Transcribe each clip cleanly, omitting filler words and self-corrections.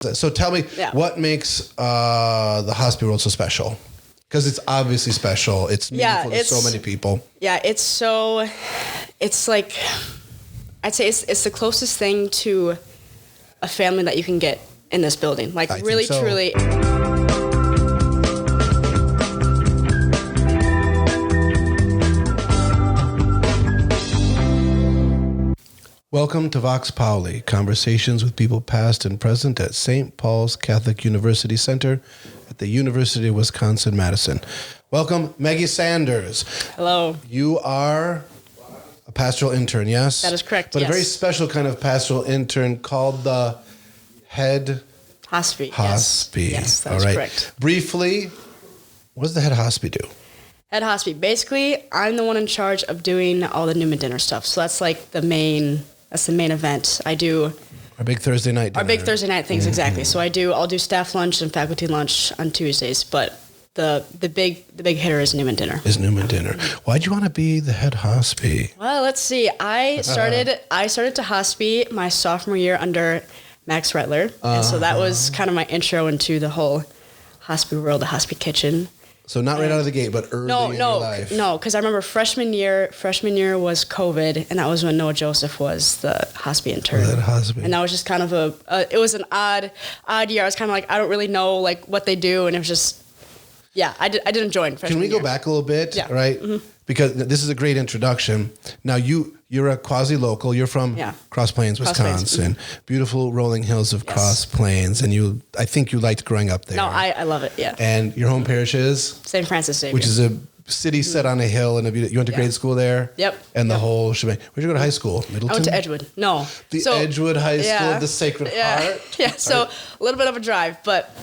So tell me, what makes the hospital world so special? Because it's obviously special. It's meaningful to so many people. Yeah, it's like, I'd say it's the closest thing to a family that you can get in this building. Like, really, truly. Welcome to Vox Pauli, conversations with people past and present at St. Paul's Catholic University Center at the University of Wisconsin-Madison. Welcome, Maggie Sanders. Hello. You are a pastoral intern, yes? That is correct, But a very special kind of pastoral intern called the head... Hospi. Yes, that is correct. Briefly, what does the head hospi do? Head hospi. Basically, I'm the one in charge of doing all the Newman dinner stuff. So that's like the main event. I do our big Thursday night dinner. Our big Thursday night things, exactly. So I'll do staff lunch and faculty lunch on Tuesdays, but the big hitter is Newman dinner. Why'd you want to be the head hospi? Well, let's see. I started to hospi my sophomore year under Max Rettler, and so that was kind of my intro into the whole hospi world, the hospi kitchen. So not right out of the gate, but early in your life. No, because I remember freshman year was COVID, and that was when Noah Joseph was the hospi intern. And that was just kind of it was an odd year. I was kind of like, I don't really know like what they do, and it was just, I didn't join freshman year. Can we go back a little bit, right? Mm-hmm. Because this is a great introduction. Now you're a quasi-local. You're from Cross Plains, Wisconsin. Mm-hmm. Beautiful rolling hills of Cross Plains, and I think you liked growing up there. No, I love it. Yeah. And your home parish is St. Francis Xavier, which is a city set on a hill, and you went to grade school there. Yep. And the whole shebang. Where'd you go to high school? Middleton. I went to Edgewood. No. Edgewood High School, the Sacred Heart. Yeah. So a little bit of a drive, but.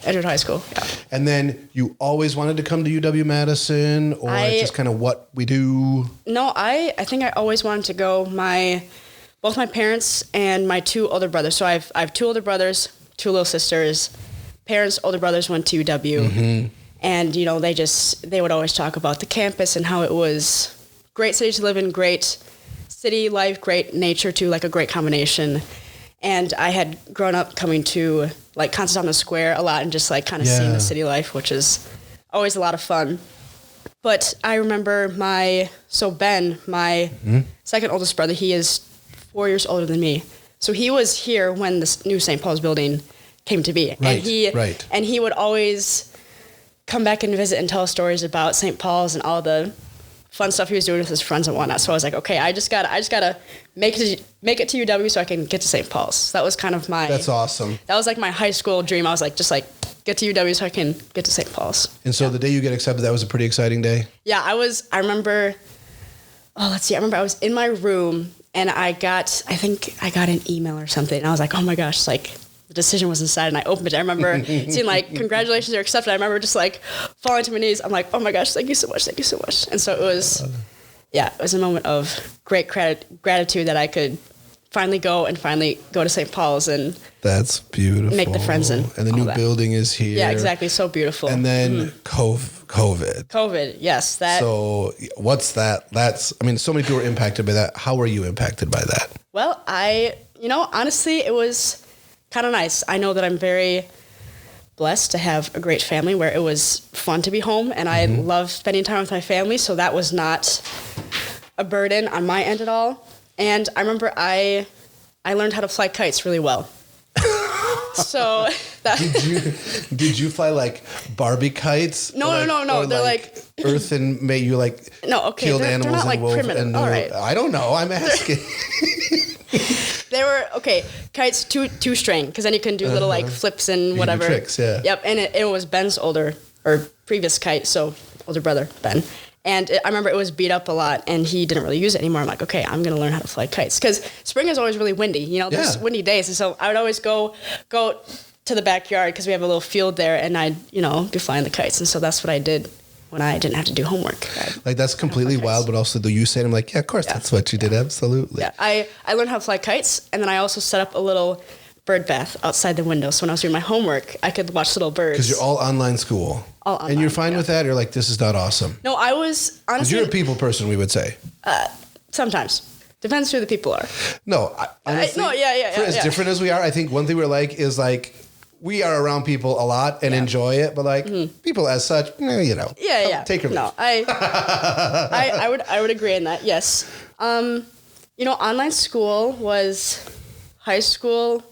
Edgewood High School, yeah. And then you always wanted to come to UW-Madison, or it's just kind of what we do? No, I think I always wanted to go. Both my parents and my two older brothers. So I have two older brothers, two little sisters. Parents, older brothers went to UW. Mm-hmm. And, they would always talk about the campus and how it was great city to live in, great city life, great nature too, like a great combination. And I had grown up coming to like Constantine Square a lot and just like kind of seeing the city life, which is always a lot of fun. But I remember Ben, my second oldest brother, he is 4 years older than me. So he was here when the new St. Paul's building came to be. And he would always come back and visit and tell us stories about St. Paul's and all the fun stuff he was doing with his friends and whatnot. So I was like, okay, I just gotta make it to UW so I can get to St. Paul's. So that was kind of That's awesome. That was like my high school dream. I was like, get to UW so I can get to St. Paul's. And so the day you get accepted, that was a pretty exciting day? Yeah, I remember I was in my room and I think I got an email or something. And I was like, oh my gosh, like the decision was inside, and I opened it. I remember seeing like, congratulations, you're accepted. I remember just like falling to my knees. I'm like, oh my gosh, thank you so much. And so it was a moment of great gratitude that I could finally go to St. Paul's, and that's beautiful. Make the friends and the new building is here. Yeah, exactly. So beautiful. And then COVID, yes. So what's that? So many people were impacted by that. How were you impacted by that? Well, honestly, it was kind of nice. I know that I'm very blessed to have a great family where it was fun to be home, and I love spending time with my family, so that was not a burden on my end at all. And I remember I learned how to fly kites really well. So that did you fly like Barbie kites? No. They're like Earth and May. You like killed animals they're not and like wolves. Primitive. All right. I don't know. I'm asking. They were kites two string, because then you can do little like flips and whatever tricks. Yeah. Yep. And it was Ben's previous kite, so older brother Ben. And I remember it was beat up a lot, and he didn't really use it anymore. I'm like, okay, I'm going to learn how to fly kites. Because spring is always really windy. There's windy days. And so I would always go to the backyard, because we have a little field there, and I'd, be flying the kites. And so that's what I did when I didn't have to do homework. Like, that's completely wild, but also the use it. I'm like, yeah, of course, that's what you did. Absolutely. Yeah, I learned how to fly kites, and then I also set up a little bird bath outside the window. So when I was doing my homework, I could watch little birds. Because you're all online school. All online, and you're fine with that? You're like, this is not awesome? No, I was, honestly... You're a people person, we would say. Sometimes. Depends who the people are. No, honestly, no, yeah. for as different as we are, I think one thing we're like is like we are around people a lot and enjoy it, but like people as such, you know, take or leave. No, I would agree on that. Yes, you know, online school was high school.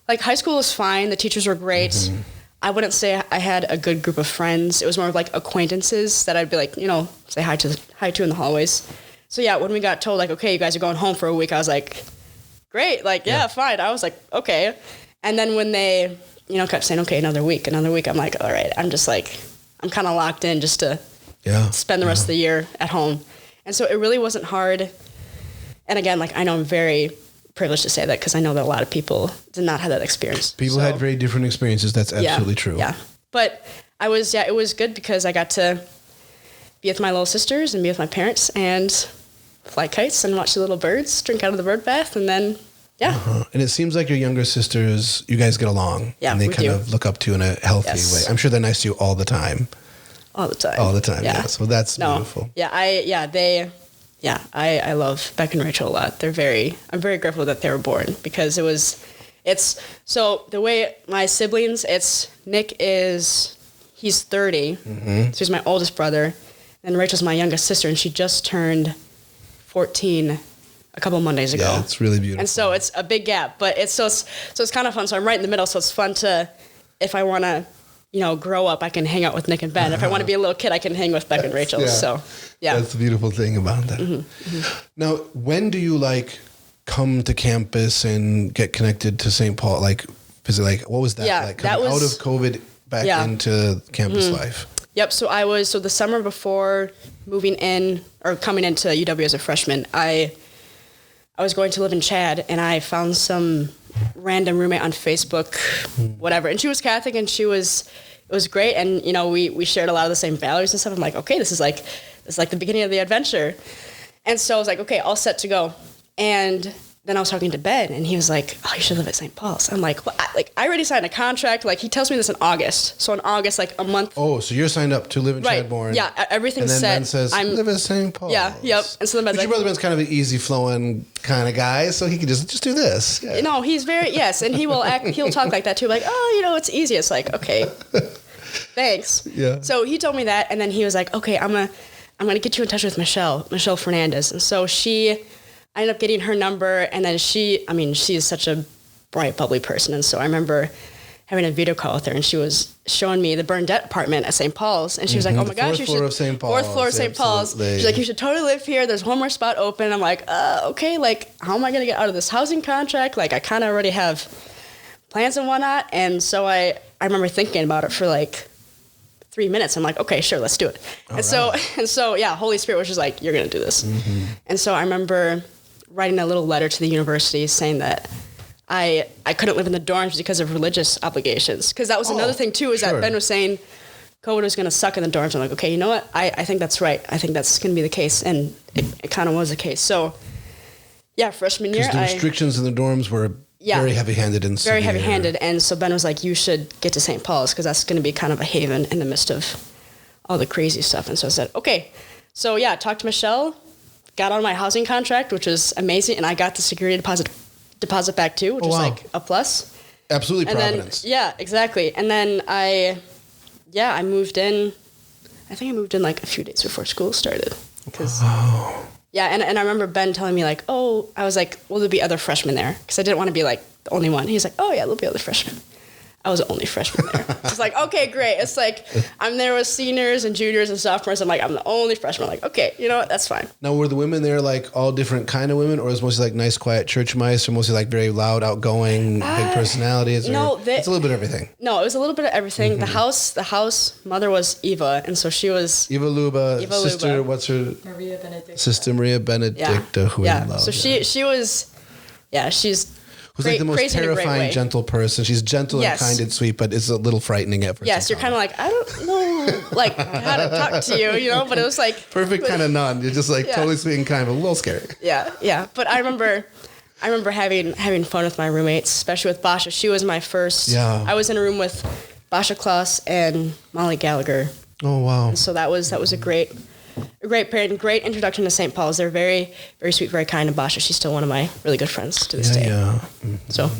Like high school was fine. The teachers were great. Mm-hmm. I wouldn't say I had a good group of friends. It was more of like acquaintances that I'd be like, you know, say hi to in the hallways. So yeah, when we got told like, okay, you guys are going home for a week, I was like, great, like yeah, fine. I was like, okay. And then when they, you know, kept saying, okay, another week, I'm like, all right. I'm just like, I'm kind of locked in just to spend the rest of the year at home. And so it really wasn't hard. And again, like I know I'm very privileged to say that because I know that a lot of people did not have that experience. People had very different experiences. That's absolutely true. Yeah. But it was good because I got to be with my little sisters and be with my parents and fly kites and watch the little birds, drink out of the bird bath, and then, And it seems like your younger sisters, you guys get along. Yeah, and they kind of look up to you in a healthy way. I'm sure they're nice to you all the time. All the time. Yeah. So that's beautiful. Yeah, I love Beck and Rachel a lot. I'm very grateful that they were born because so the way my siblings, Nick he's 30, so he's my oldest brother, and Rachel's my youngest sister, and she just turned 14 a couple Mondays ago. Yeah, it's really beautiful. And so it's a big gap, but it's kind of fun. So I'm right in the middle, so it's fun to, if I want to, you know, grow up, I can hang out with Nick and Ben. If I want to be a little kid, I can hang with Beck and Rachel. So, yeah. That's the beautiful thing about that. Mm-hmm. Now, when do you, like, come to campus and get connected to St. Paul? Like, is it like, what was that like? Coming out of COVID back into campus life? Yep. So the summer before moving in or coming into UW as a freshman, I was going to live in Chad, and I found some random roommate on Facebook, whatever. And she was Catholic, and it was great. And, you know, we shared a lot of the same values and stuff. I'm like, okay, this is like the beginning of the adventure. And so I was like, okay, all set to go. And then I was talking to Ben, and he was like, oh, you should live at St. Paul's. I'm like, well, I already signed a contract. Like, he tells me this in August. So in August, like a month. Oh, so you're signed up to live in Chadbourne. Yeah, everything's set. And then Ben says, live at St. Paul's. Yeah, yep. And so then Ben's your brother Ben's kind of an easy-flowing kind of guy, so he could just do this. Yeah. No, he's very, yes, and he'll talk like that too, like, oh, you know, it's easy. It's like, okay, thanks. Yeah. So he told me that, and then he was like, okay, I'm gonna get you in touch with Michelle Fernandez. And so I ended up getting her number, and then she is such a bright, bubbly person. And so I remember having a video call with her, and she was showing me the Bernadette apartment at St. Paul's. And she was like, oh my gosh, fourth floor of St. Paul's. Fourth floor of St. Paul's. She's like, you should totally live here. There's one more spot open. I'm like, okay, like, how am I going to get out of this housing contract? Like, I kind of already have plans and whatnot. And so I remember thinking about it for like 3 minutes. I'm like, okay, sure, let's do it. And so, yeah, Holy Spirit was just like, you're going to do this. Mm-hmm. And so I remember writing a little letter to the university saying that I couldn't live in the dorms because of religious obligations. Because that was another thing, too, is that Ben was saying COVID was going to suck in the dorms. I'm like, okay, you know what? I think that's right. I think that's going to be the case. And it kind of was the case. So, yeah, freshman year. Because the restrictions in the dorms were very heavy-handed and severe. Very heavy-handed. And so Ben was like, you should get to St. Paul's because that's going to be kind of a haven in the midst of all the crazy stuff. And so I said, okay. So, yeah, talked to Michelle, got on my housing contract, which was amazing. And I got the security deposit back too, which was like a plus. Absolutely, and Providence. Then, yeah, exactly. And then I moved in. I think I moved in like a few days before school started. Yeah, and I remember Ben telling me like, oh, I was like, well, there'll be other freshmen there because I didn't want to be like the only one. He's like, oh yeah, there'll be other freshmen. I was the only freshman there. It's like, okay, great. It's like I'm there with seniors and juniors and sophomores. I'm like, I'm the only freshman. I'm like, okay, you know what? That's fine. Now, were the women there like all different kind of women, or was it mostly like nice, quiet church mice, or mostly like very loud, outgoing, big personalities? No, it's a little bit of everything. No, it was a little bit of everything. Mm-hmm. The house mother was Eva, and so she was Eva Luba. Sister, what's her? Maria Benedicta. Sister Maria Benedicta, who I love. So she was, she's. Who's like the most terrifying, gentle person. She's gentle and kind and sweet, but it's a little frightening at first. Yes, you're kind of like, I don't know, like, how to talk to you, you know? But it was like... Perfect kind of nun. You're just like totally sweet and kind, but a little scary. Yeah. But I remember having fun with my roommates, especially with Basha. She was my first... Yeah. I was in a room with Basha Kloss and Molly Gallagher. Oh, wow. And so that was a great great parent, great introduction to St. Paul's. They're very, very sweet, very kind. And Basha, she's still one of my really good friends to this day. Yeah. Mm-hmm. So,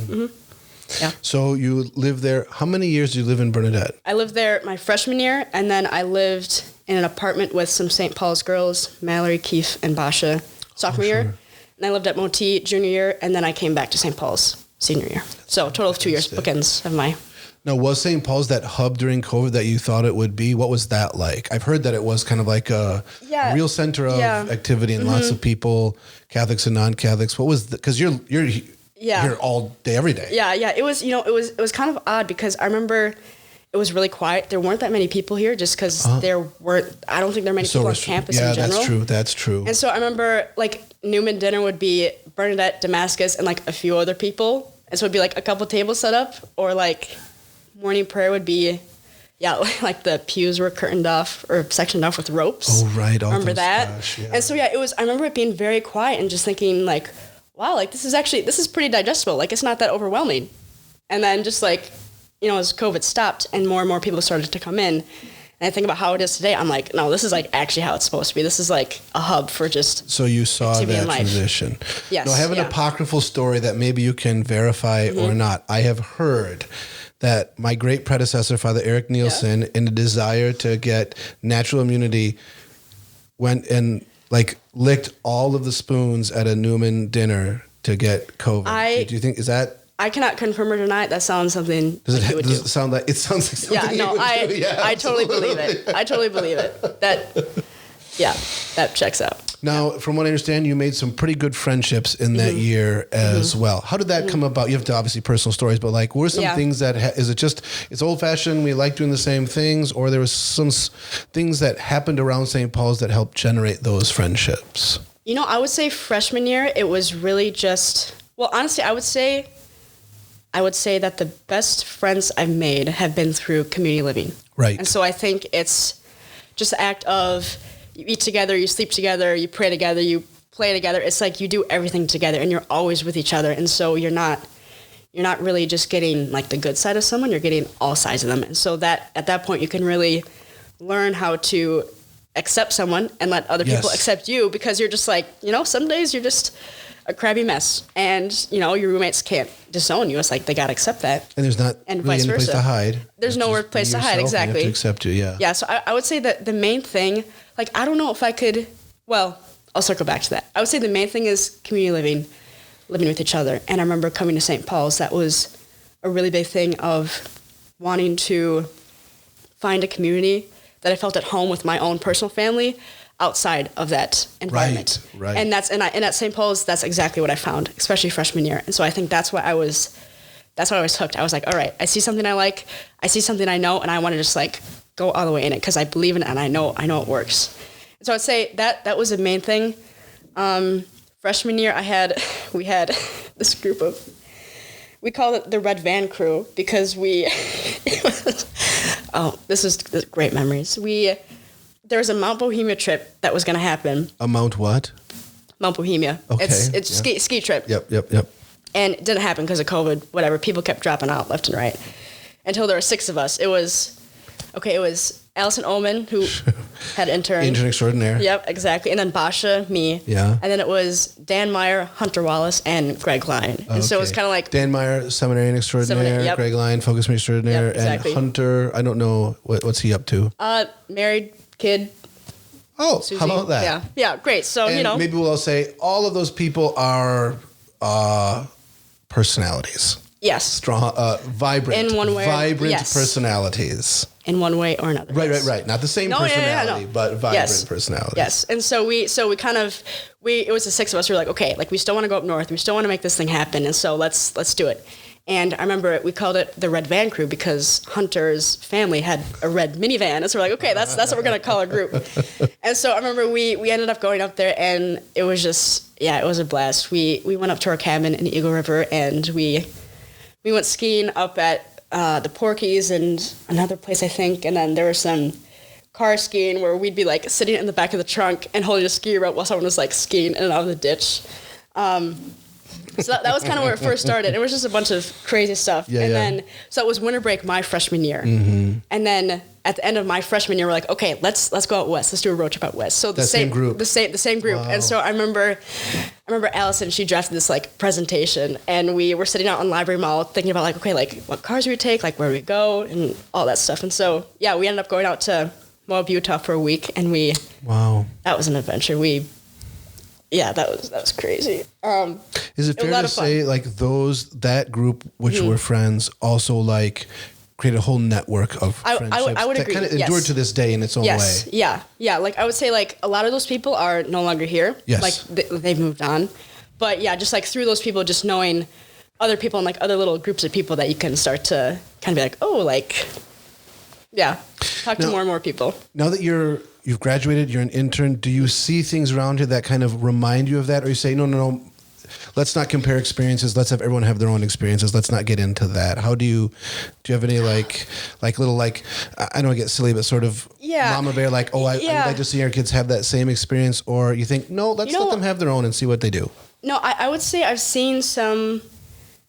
yeah. So you lived there. How many years did you live in Bernadette? I lived there my freshman year, and then I lived in an apartment with some St. Paul's girls, Mallory, Keith, and Basha, sophomore year. And I lived at Moti junior year, and then I came back to St. Paul's senior year. So total of 2 years, bookends of my... Now, was St. Paul's that hub during COVID that you thought it would be? What was that like? I've heard that it was kind of like a real center of activity and lots of people, Catholics and non-Catholics. What was because you're here all day, every day. Yeah. It was, it was kind of odd because I remember it was really quiet. There weren't that many people here just because there weren't, I don't think there were many people on campus in general. Yeah, that's true. And so I remember like Newman dinner would be Bernadette, Damascus, and like a few other people. And so it'd be like a couple tables set up, or like morning prayer would be, like the pews were curtained off or sectioned off with ropes. Oh, right. Remember that? Gosh, yeah. And so, it was, I remember it being very quiet and just thinking like, wow, like this is pretty digestible. Like it's not that overwhelming. And then just like, as COVID stopped and more people started to come in, and I think about how it is today, I'm like, no, this is like actually how it's supposed to be. This is like a hub for just So you saw that transition. Yes. Now, I have an apocryphal story that maybe you can verify or not. I have heard that my great predecessor, Father Eric Nielsen, in a desire to get natural immunity, went and like licked all of the spoons at a Newman dinner to get COVID. Do you think, is that... I cannot confirm or deny it. That sounds something does it sound like something I totally believe it. I totally believe it. That checks out. Now, from what I understand, you made some pretty good friendships in that year as well. How did that come about? You have to obviously personal stories, but like, what are some things that, is it just, it's old fashioned, we like doing the same things, or there was some things that happened around St. Paul's that helped generate those friendships? I would say freshman year, it was really just, well, honestly, I would say that the best friends I've made have been through community living. Right. And so I think it's just the act of, you eat together, you sleep together, you pray together, you play together. It's like you do everything together and you're always with each other. And so you're not really just getting like the good side of someone, you're getting all sides of them. And so that at that point you can really learn how to accept someone and let other people accept you, because you're just like, some days you're just a crabby mess and, your roommates can't disown you. It's like they got to accept that. And there's not and really any place to hide. There's nowhere place to hide, exactly. You have to accept you, yeah. Yeah, so I would say that the main thing, like, I don't know if I could, well, I'll circle back to that. I would say the main thing is community living with each other. And I remember coming to St. Paul's, that was a really big thing of wanting to find a community that I felt at home with my own personal family outside of that environment. Right. And at St. Paul's, that's exactly what I found, especially freshman year. And so I think that's why I was hooked. I was like, all right, I see something I like, I see something I know, and I want to just like go all the way in it because I believe in it and I know it works. And so I'd say that was the main thing. Freshman year, we had this group of, we called it the Red Van Crew because this is great memories. There was a Mount Bohemia trip that was going to happen. A Mount what? Mount Bohemia. Okay. It's a ski trip. Yep. And it didn't happen because of COVID, whatever. People kept dropping out left and right until there were 6 of us. It was Allison Ullman, who had Intern. Intern extraordinaire. Yep, exactly. And then Basha, me. Yeah. And then it was Dan Meyer, Hunter Wallace, and Greg Line. And so it was kind of like... Dan Meyer, seminarian extraordinaire. Greg Line, focus me extraordinaire. Yep, exactly. And Hunter, I don't know, what's he up to? Married, kid. Oh, Susie. how about that? Yeah, great. So, and maybe we'll all say all of those people are personalities. Yes. Strong, vibrant. In one way. Vibrant personalities. In one way or another. Right. Not the same personality, but vibrant personalities. Yes. And so we kind of, it was the 6 of us. We were like, okay, like we still want to go up north. We still want to make this thing happen. And so let's do it. And I remember we called it the Red Van Crew because Hunter's family had a red minivan. And so we're like, okay, that's what we're going to call our group. And so I remember we ended up going up there and it was just, it was a blast. We went up to our cabin in the Eagle River and we went skiing up at the Porkies and another place, I think. And then there was some car skiing where we'd be like sitting in the back of the trunk and holding a ski rope while someone was like skiing in and out of the ditch. So that was kind of where it first started. It was just a bunch of crazy stuff. Yeah, and yeah. then, so it was winter break my freshman year. And then at the end of my freshman year, we're like, okay, let's go out west. Let's do a road trip out west. So the same group. The same group. Wow. And so I remember Allison, she drafted this like presentation, and we were sitting out on Library Mall thinking about like, okay, like what cars we take, like where we go and all that stuff. And so, yeah, we ended up going out to Moab, Utah for a week, and that was an adventure. That was crazy. Is it fair to say like that group, which were friends, also like created a whole network of friendships I would that agree. kind of endured to this day in its own way? Yeah. Like I would say like a lot of those people are no longer here. Yes. Like they've moved on. But yeah, just like through those people, just knowing other people and like other little groups of people that you can start to kind of be like, oh, like, yeah, talk to more and more people. Now that you've graduated, you're an intern, do you see things around you that kind of remind you of that? Or you say, no, let's not compare experiences. Let's have everyone have their own experiences. Let's not get into that. How do you have any like little, like, I know I get silly, but sort of mama bear, like, I'd like to see our kids have that same experience? Or you think, no, let's let them have their own and see what they do? No, I would say I've seen some,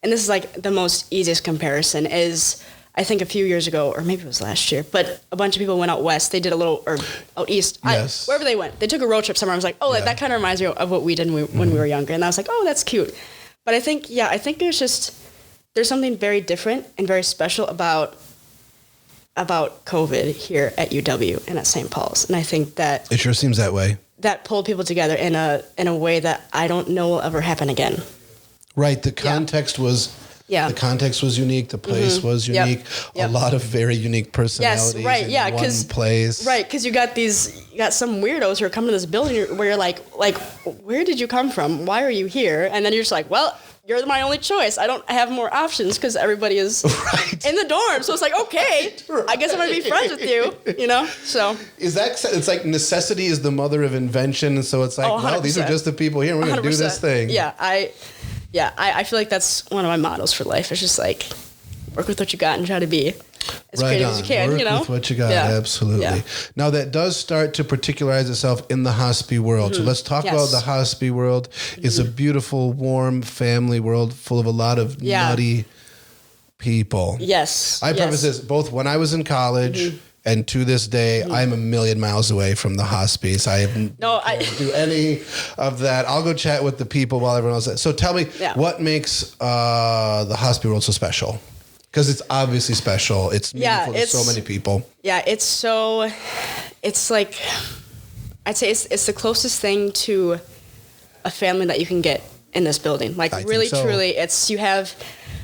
and this is like the most easiest comparison is, I think a few years ago, or maybe it was last year, but a bunch of people went out west. They did or out east, wherever they went. They took a road trip somewhere. I was like, that kind of reminds me of what we did when we were younger. And I was like, oh, that's cute. But I think there's something very different and very special about COVID here at UW and at St. Paul's. And I think that it sure seems that way. That pulled people together in a way that I don't know will ever happen again. Right. The context was. Yeah. The context was unique. The place was unique. Yep. A lot of very unique personalities. Yes, right. In one place. Right, because you got some weirdos who are coming to this building where you're like, where did you come from? Why are you here? And then you're just like, well, you're my only choice. I don't have more options because everybody is in the dorm. So it's like, okay, I guess I'm going to be friends with you, So it's like necessity is the mother of invention. And so it's like, well, these are just the people here and we're going to do this thing. Yeah, I feel like that's one of my mottos for life. It's just like, work with what you got and try to be as creative as you can, Work with what you got, absolutely. Yeah. Now that does start to particularize itself in the hospice world. So let's talk about the hospice world. It's a beautiful, warm family world full of a lot of nutty people. Yes. I preface this, both when I was in college and to this day, I'm a million miles away from the hospice. I don't do any of that. I'll go chat with the people while everyone else is. So tell me, what makes the hospice world so special? Because it's obviously special. It's meaningful to so many people. Yeah, it's like, I'd say it's the closest thing to a family that you can get in this building. Like really, truly, it's, you have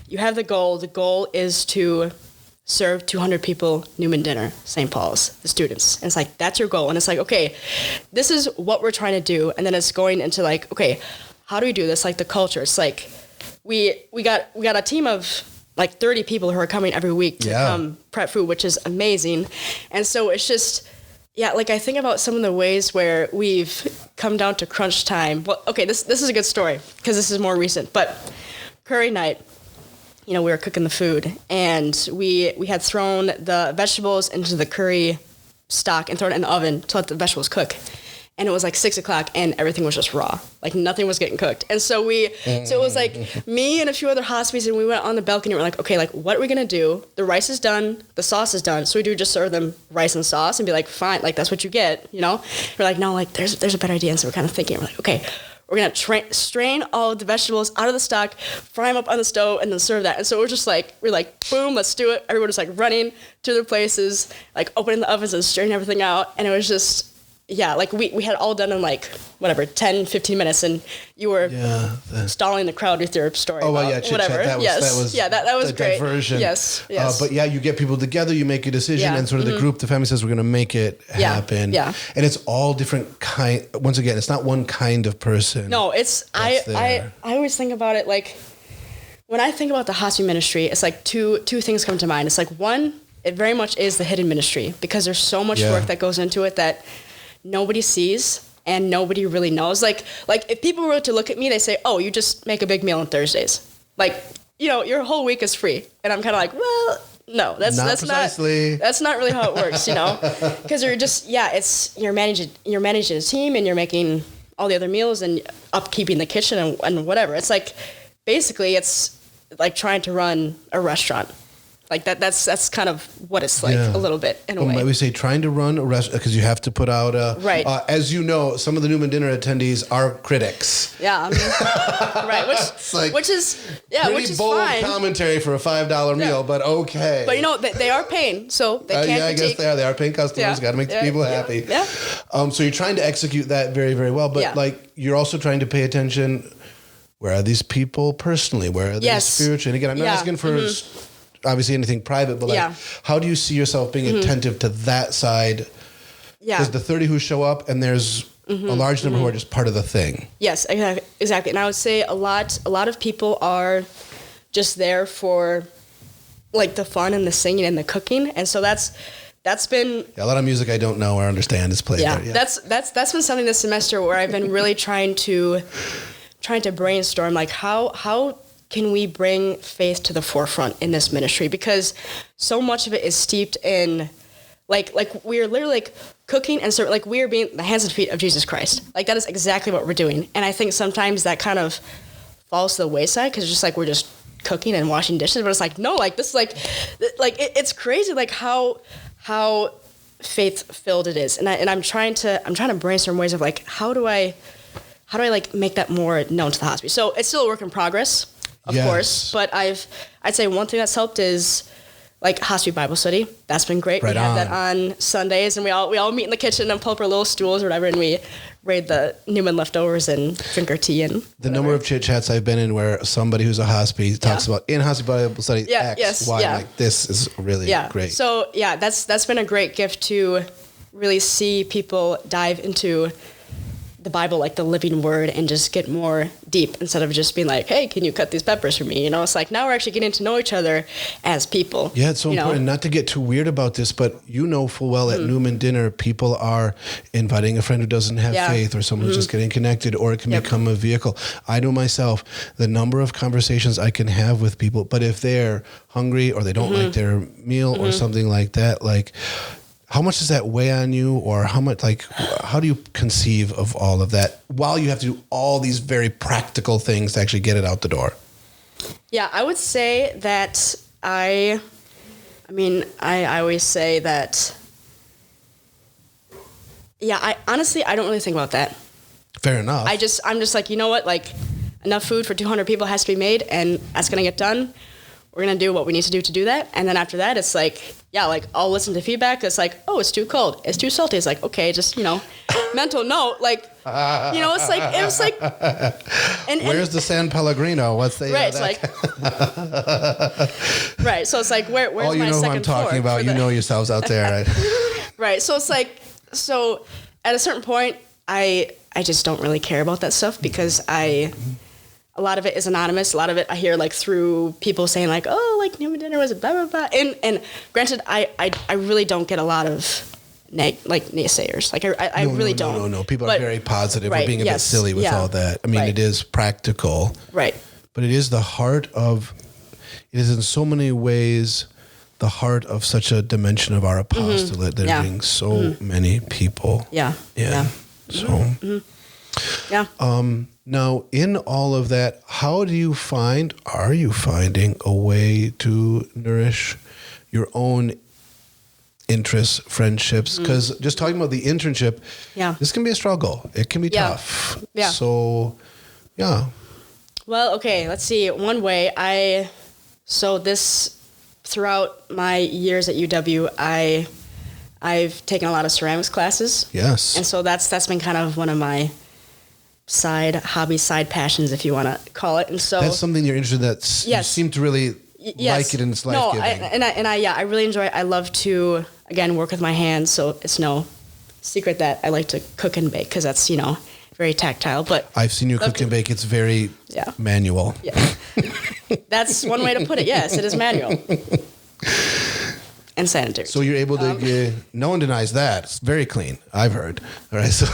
the goal. The goal is to serve 200 people Newman dinner, St. Paul's, the students. And it's like, that's your goal. And it's like, okay, this is what we're trying to do. And then it's going into like, okay, how do we do this? Like the culture. It's like, we got a team of like 30 people who are coming every week to come prep food, which is amazing. And so it's just, like I think about some of the ways where we've come down to crunch time. Well, okay, this is a good story because this is more recent, but curry night, we were cooking the food and we had thrown the vegetables into the curry stock and thrown it in the oven to let the vegetables cook. And it was like 6:00 and everything was just raw. Like nothing was getting cooked. And so so it was like me and a few other hospices and we went on the balcony and we're like, okay, like what are we going to do? The rice is done. The sauce is done. So we do just serve them rice and sauce and be like, fine, like that's what you get, We're like, no, like there's a better idea. And so we're kind of thinking, we're like, okay, we're going to strain all of the vegetables out of the stock, fry them up on the stove, and then serve that. And so we're like, boom, let's do it. Everyone was like running to their places, like opening the ovens and straining everything out. And it was just, like we had it all done in like, 10, 15 minutes. And you were stalling the crowd with your story. Oh, well, whatever. That was great. Diversion. Yes. But you get people together, you make a decision, and sort of the group, the family says, we're going to make it happen. Yeah. And it's all different once again, it's not one kind of person. No, it's, I always think about it like, when I think about the hospice ministry, it's like two things come to mind. It's like one, it very much is the hidden ministry because there's so much work that goes into it that nobody sees and nobody really knows. Like if people were to look at me, they say, oh, you just make a big meal on Thursdays. Like, your whole week is free. And I'm kind of like, well, no, that's not really how it works, because you're just, you're managing a team and you're making all the other meals and upkeeping the kitchen and whatever. It's like, basically it's like trying to run a restaurant. Like that's kind of what it's like a little bit in a way. We say trying to run a restaurant because you have to put out right. As you know, some of the Newman Dinner attendees are critics. Yeah, I mean, right. Which is pretty bold fine. Commentary for a $5 meal, but okay. But you know they are paying, so they can't. I guess they are. They are paying customers. Got to make the people happy. Yeah. So you're trying to execute that very, very well, but like you're also trying to pay attention. Where are these people personally? Where are they spiritually? And again, I'm not asking for. Obviously anything private, but like, how do you see yourself being attentive to that side? Yeah. There's the 30 who show up and there's a large number who are just part of the thing. Yes, exactly. And I would say a lot of people are just there for like the fun and the singing and the cooking. And so that's been a lot of music I don't know or understand is played there. Yeah. That's been something this semester where I've been really trying to brainstorm like how can we bring faith to the forefront in this ministry? Because so much of it is steeped in, like we're literally like cooking and serving, like we are being the hands and feet of Jesus Christ. Like that is exactly what we're doing. And I think sometimes that kind of falls to the wayside because it's just like we're just cooking and washing dishes. But it's like, no, like this is like it's crazy like how faith filled it is. And I'm trying to brainstorm ways of like how do I like make that more known to the hospital? So it's still a work in progress. Of course, but I'd say one thing that's helped is like hospital Bible study. That's been great. We have that on Sundays, and we all meet in the kitchen and pull up our little stools or whatever, and we raid the Newman leftovers and drink our tea and the whatever. number of chit chats I've been in where somebody who's a hospice talks about in hospital Bible study X, Y. Like this is really great. So that's been a great gift to really see people dive into the Bible, like the living word, and just get more deep instead of just being like, hey, can you cut these peppers for me? You know, it's like now we're actually getting to know each other as people. Yeah, it's so important not to get too weird about this, but you know full well at Newman Dinner, people are inviting a friend who doesn't have faith or someone who's just getting connected, or it can become a vehicle. I know myself, the number of conversations I can have with people, but if they're hungry or they don't like their meal or something like that, like, how much does that weigh on you, or how much, like, how do you conceive of all of that while you have to do all these very practical things to actually get it out the door? Yeah, I would say that I always say that, I honestly, I don't really think about that. Fair enough. I'm just like, you know what, like enough food for 200 people has to be made and that's going to get done. We're going to do what we need to do that. And then after that, it's like, like I'll listen to feedback. It's like, oh, it's too cold. It's too salty. It's like, okay, just, mental note. Like, it's like, it was like. And where's the San Pellegrino? What's the. Right. It's like. Right. So it's like, where's my second floor? Oh, you know who I'm talking about. You know yourselves out there. Right? Right. So it's like, so at a certain point, I just don't really care about that stuff because a lot of it is anonymous. A lot of it I hear like through people saying like, oh, like Newman Dinner was blah, blah, blah. And granted, I really don't get a lot of naysayers. Like I really don't. No. People are very positive. We're being a bit silly with all that. I mean, it is practical. Right. But it is the heart of, it is in so many ways the heart of such a dimension of our apostolate that brings so many people. Yeah. So. Yeah. Now, in all of that, are you finding a way to nourish your own interests, friendships? Because just talking about the internship, this can be a struggle. It can be tough. Yeah. So, yeah. Well, okay, let's see. One way throughout my years at UW, I've taken a lot of ceramics classes. Yes. And so that's been kind of one of my side passions, if you want to call it. And so that's something you're interested in. You seem to really like it, and it's life-giving. I really enjoy it. I love to, again, work with my hands. So it's no secret that I like to cook and bake because that's, very tactile. But I've seen you cook and bake. It's very manual. Yeah. That's one way to put it. Yes, it is manual. And sanitary. So you're able to, no one denies that. It's very clean, I've heard. All right, so.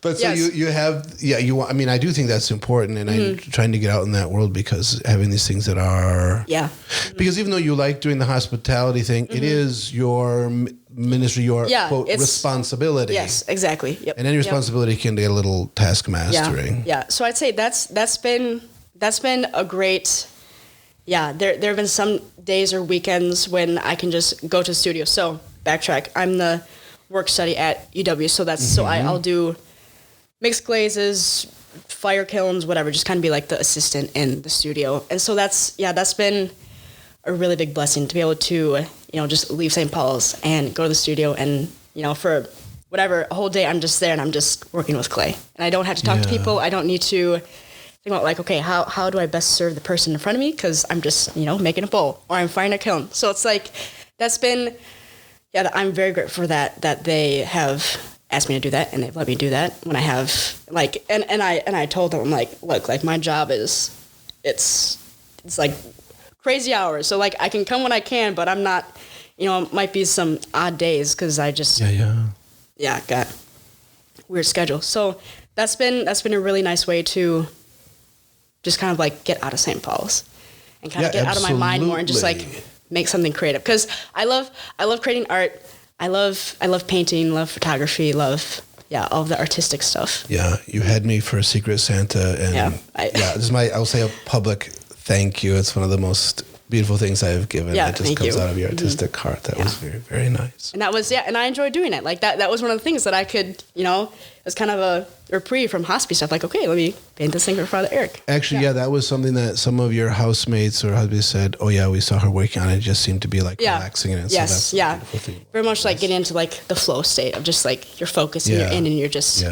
But so you have, you want, I mean, I do think that's important, and I'm trying to get out in that world because having these things that are, because even though you like doing the hospitality thing, it is your ministry, your quote, responsibility. Yes, exactly. Yep. And any responsibility can get a little task mastering. Yeah. So I'd say that's been a great, there have been some days or weekends when I can just go to the studio. So backtrack, I'm the work study at UW. So that's, so I'll do mixed glazes, fire kilns, whatever, just kind of be like the assistant in the studio. And so that's been a really big blessing to be able to, just leave St. Paul's and go to the studio and, for whatever, a whole day I'm just there and I'm just working with clay. And I don't have to talk to people. I don't need to think about like, okay, how do I best serve the person in front of me? Because I'm just, making a bowl or I'm firing a kiln. So it's like, that's been, I'm very grateful for that they have asked me to do that, and they've let me do that when I have like, and I told them, I'm like, look, like my job is, it's like crazy hours. So like I can come when I can, but I'm not, it might be some odd days because I just, got weird schedule. So that's been a really nice way to just kind of like get out of St. Paul's and kind of get out of my mind more and just like make something creative. Because I love creating art. I love painting, love photography, love all of the artistic stuff. Yeah, you had me for a Secret Santa, and this is I'll say a public thank you. It's one of the most beautiful things I've given. It just comes out of your artistic heart. That was very, very nice. And that was and I enjoyed doing it. Like that was one of the things that I could, it was kind of a reprieve from hospice stuff. Like, okay, let me paint this thing for Father Eric. Actually, that was something that some of your housemates or husbands said, oh yeah, we saw her working on it. It just seemed to be like relaxing in it. Yes, so that's the beautiful thing. Very much like getting into like the flow state of just like you're focused and you're in and you're just,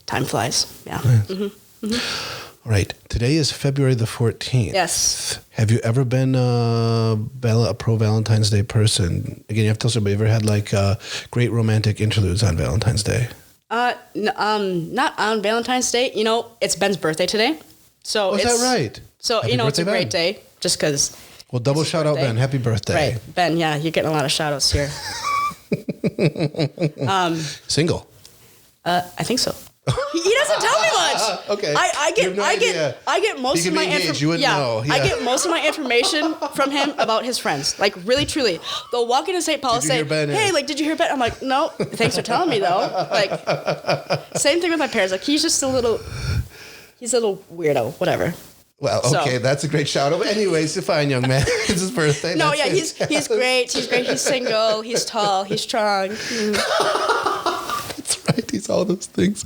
time flies. Yeah. Nice. All right. Today is February the 14th. Yes. Have you ever been a pro Valentine's Day person? Again, you have to tell somebody, ever had like great romantic interludes on Valentine's Day? Not on Valentine's Day. It's Ben's birthday today. So is that right? So, Happy it's a birthday, great day just because. Well, double shout out, Ben. Happy birthday. Right. Ben, you're getting a lot of shout outs here. Single? I think so. He doesn't tell me much. Okay. I get most of my information. I get most of my information from him about his friends. Like really, truly, they'll walk into St. Paul and say, "Hey, like, did you hear Ben?" I'm like, "No, thanks for telling me though." Like, same thing with my parents. Like, he's a little weirdo. Whatever. Well, okay, that's a great shout out. Anyways, a fine young man. It's his birthday. No, he's great. He's great. He's single. He's tall. He's strong. Right, he's all those things.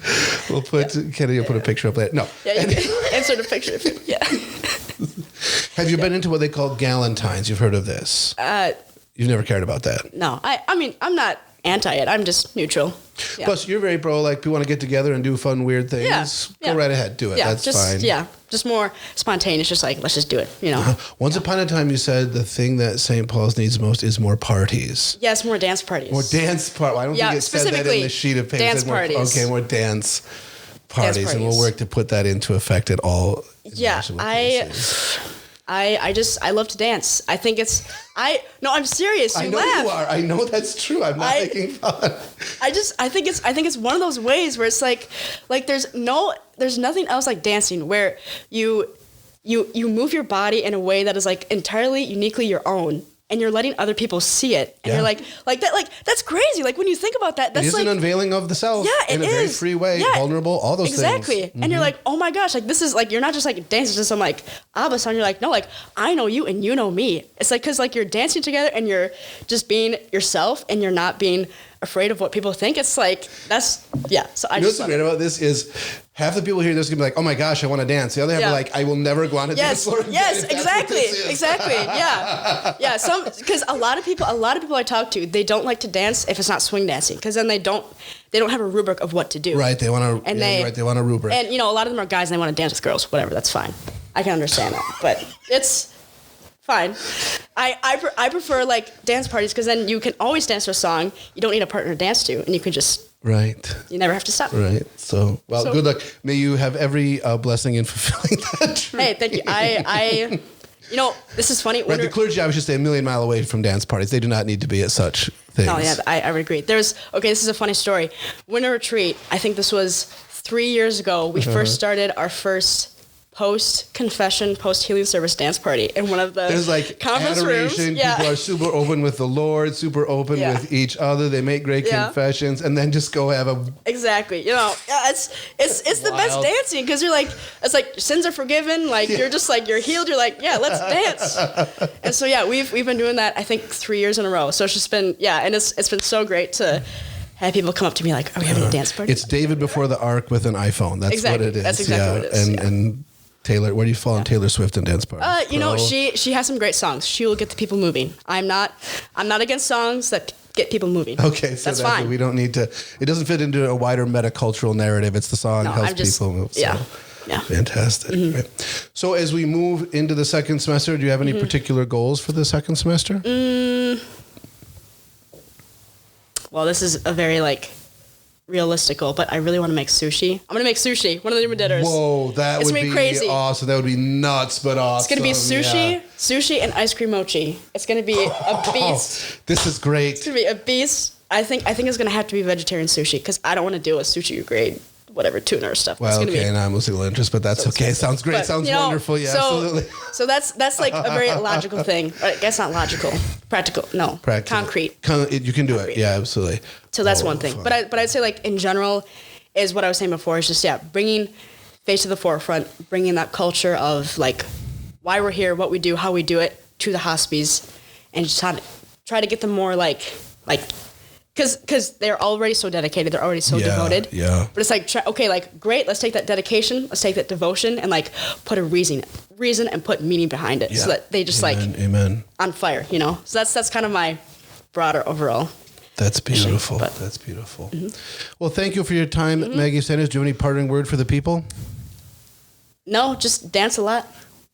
We'll put Kenny will put a picture up there. No. Yeah, you can insert a picture of him. Yeah. Have you been into what they call galentines? You've heard of this? You've never cared about that? No. I mean, I'm not anti it. I'm just neutral. Yeah. Plus, you're very pro, like, people want to get together and do fun, weird things. Yeah. Go right ahead. Do it. That's fine. Yeah. Just more spontaneous. Just like, let's just do it, Once upon a time, you said the thing that St. Paul's needs most is more parties. Yes, more dance parties. More dance parties. I don't think it said that in the sheet of paper. Dance parties. Okay, more dance parties. And we'll work to put that into effect at all. Yeah, I love to dance. I think I'm serious. I know you are. I know that's true. I'm not making fun. I think it's one of those ways where it's like there's nothing else like dancing where you move your body in a way that is like entirely uniquely your own. And you're letting other people see it, and you're like that, that's crazy. Like when you think about that, that's it is an unveiling of the self. Yeah, in a very free way, vulnerable, all those things. Exactly. And you're like, oh my gosh, like this is like you're not just like dancing to some like ABBA song. You're like, no, like I know you and you know me. It's like because like you're dancing together and you're just being yourself and you're not being afraid of what people think. It's like So I just what's great about this is half the people here there's gonna be like, oh my gosh, I want to dance. The other half are like, I will never go on a dance floor again. Yes, exactly. Yeah. Because a lot of people I talk to, they don't like to dance if it's not swing dancing, because then they don't have a rubric of what to do. Right. They want to. They want a rubric. And a lot of them are guys and they want to dance with girls. Whatever. That's fine. I can understand that, but it's fine. I prefer like dance parties because then you can always dance to a song. You don't need a partner to dance to, and you can just. Right. You never have to stop. Right. So, good luck. May you have every blessing in fulfilling that dream. Hey, thank you. I this is funny. Right, the clergy, I was just a million mile away from dance parties. They do not need to be at such things. Oh, yeah, I would agree. This is a funny story. Winter retreat, I think this was 3 years ago, we first started our first post-confession, post-healing service dance party in one of the There's like conference adoration. rooms. Yeah. People are super open with the Lord, super open with each other. They make great confessions, and then just go have a Exactly. You know, it's the best dancing because you're like, it's like sins are forgiven. Like you're just like, you're healed. You're like, yeah, let's dance. And so, yeah, we've been doing that, I think 3 years in a row. So it's just been, and it's been so great to have people come up to me like, are we having a dance party? It's David before the ark with an iPhone. That's exactly. what it is. That's exactly what it is. And Taylor, where do you fall on Taylor Swift and dance parties? You know, she has some great songs. She will get the people moving. I'm not against songs that get people moving. Okay, so that's fine. We don't need to. It doesn't fit into a wider metacultural narrative. It's the song helps people move. So. Yeah. Fantastic. Mm-hmm. Right. So as we move into the second semester, do you have any particular goals for the second semester? Well, this is a very realistical, but I really want to make sushi. I'm going to make sushi, one of the new dinners. Whoa, that would be crazy. Awesome. That would be nuts, but awesome. It's going to be sushi, and ice cream mochi. It's going to be a beast. This is great. It's going to be a beast. I think it's going to have to be vegetarian sushi because I don't want to deal with sushi grade, whatever, tuna or stuff. Well, okay, and I'm losing a little interest, but that's okay. Sounds great. But, sounds wonderful. Yeah, absolutely. So that's like a very logical thing. I guess not logical. Practical. No. Practical. Concrete. You can do it. Yeah, absolutely. So that's one thing. Fun. But I'd say in general is what I was saying before is just bringing faith to the forefront, bringing that culture of why we're here, what we do, how we do it to the hospice, and just try to get them more because they're already so dedicated, they're already so devoted. Yeah. But it's great. Let's take that dedication, let's take that devotion, and put a reason and put meaning behind it, so that they just Amen. On fire. You know. So that's kind of my broader overall. That's beautiful. That's beautiful. Well, thank you for your time, Maggie Sanders. Do you have any parting word for the people? No, just dance a lot.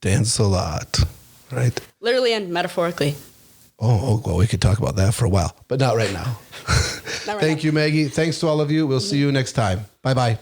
Dance a lot, right? Literally and metaphorically. Oh, well, we could talk about that for a while, but not right now. Thank you, Maggie. Thanks to all of you. We'll see you next time. Bye-bye.